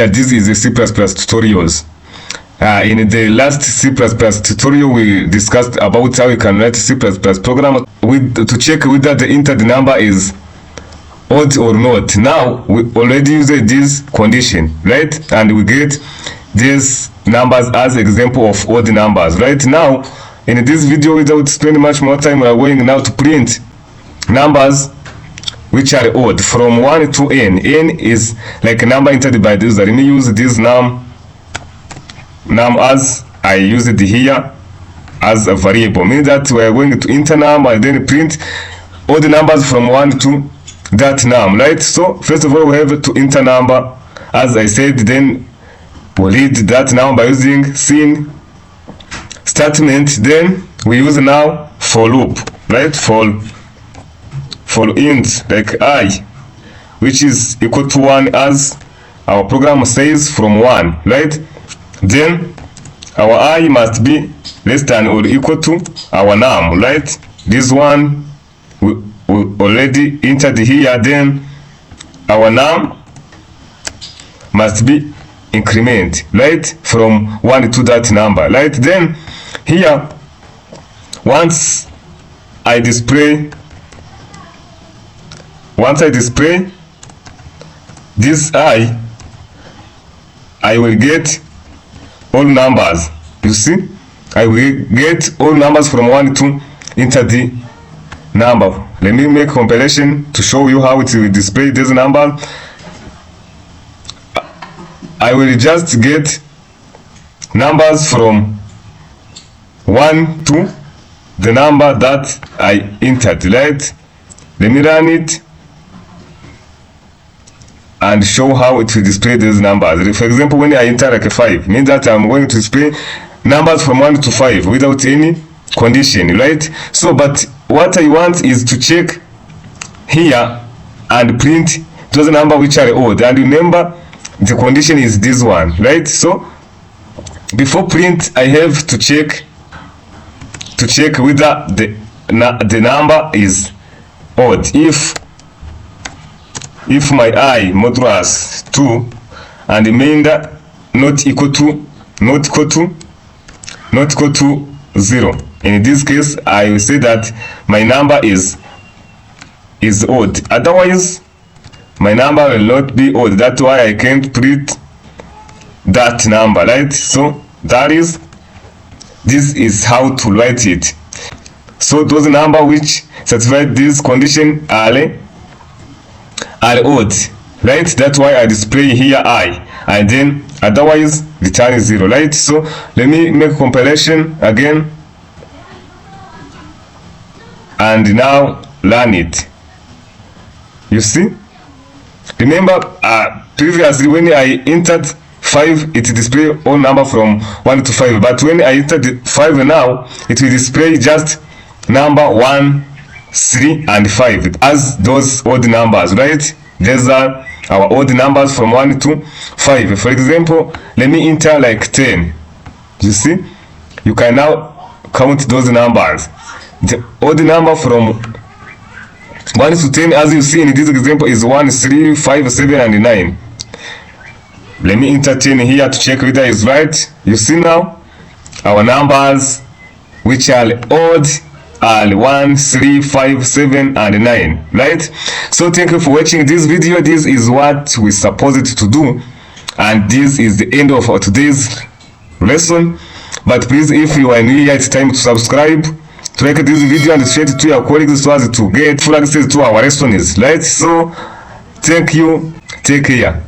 this is the C++ tutorials. In the last C++ tutorial, we discussed about how you can write C++ program to check whether the entered number is odd or not. Now we already used this condition, right? And we get these numbers as example of odd numbers. Right now, in this video, without spending much more time, we are going now to print numbers which are odd from 1 to n. N is like a number entered by the user. Let me use this num as I use it here as a variable. Means that we are going to enter number and then print all the numbers from 1 to that num, right? So first of all, we have to enter number as I said, then we read that number by using sin statement. Then we use now for loop, right? For int like I, which is equal to 1 as our program says from 1, right? Then our I must be less than or equal to our num, right? This one we already entered here. Then our num must be increment, right, from 1 to that number, right? Then here, once I display this I will get all numbers. You see, I will get all numbers from 1 to enter the number. Let me make compilation to show you how it will display this number. I will just get numbers from 1 to the number that I entered, right? Let me run it and show how it will display these numbers. For example, when I enter like a 5, means that I'm going to display numbers from 1 to 5 without any condition, right? So, but what I want is to check here and print those numbers which are odd. And remember, the condition is this one, right? So, before print, I have to check whether the number is odd. If my I modulus 2 and remainder not equal to 0. In this case, I will say that my number is odd. Otherwise, my number will not be odd. That's why I can't print that number, right? So this is how to write it. So those numbers which satisfy this condition are odd, right? That's why I display here I, and then otherwise return 0, right? So let me make compilation again and now run it. You see, remember previously when I entered 5, it display all number from 1 to 5, but when I entered 5 now, it will display just number 1, 3 and 5 as those odd numbers, right? These are our odd numbers from 1 to 5. For example, let me enter like 10. You see, you can now count those numbers. The odd number from 1 to 10, as you see in this example, is 1, 3, 5, 7 and 9. Let me enter 10 here to check whether it's right. You see now our numbers which are odd are 1, 3, 5, 7 and 9, right? So thank you for watching this video. This is what we're supposed to do, and this is the end of today's lesson. But please, if you are new here, it's time to subscribe, to like this video and share it to your colleagues so as to get full access to our lessons, right? So thank you, take care. Yeah.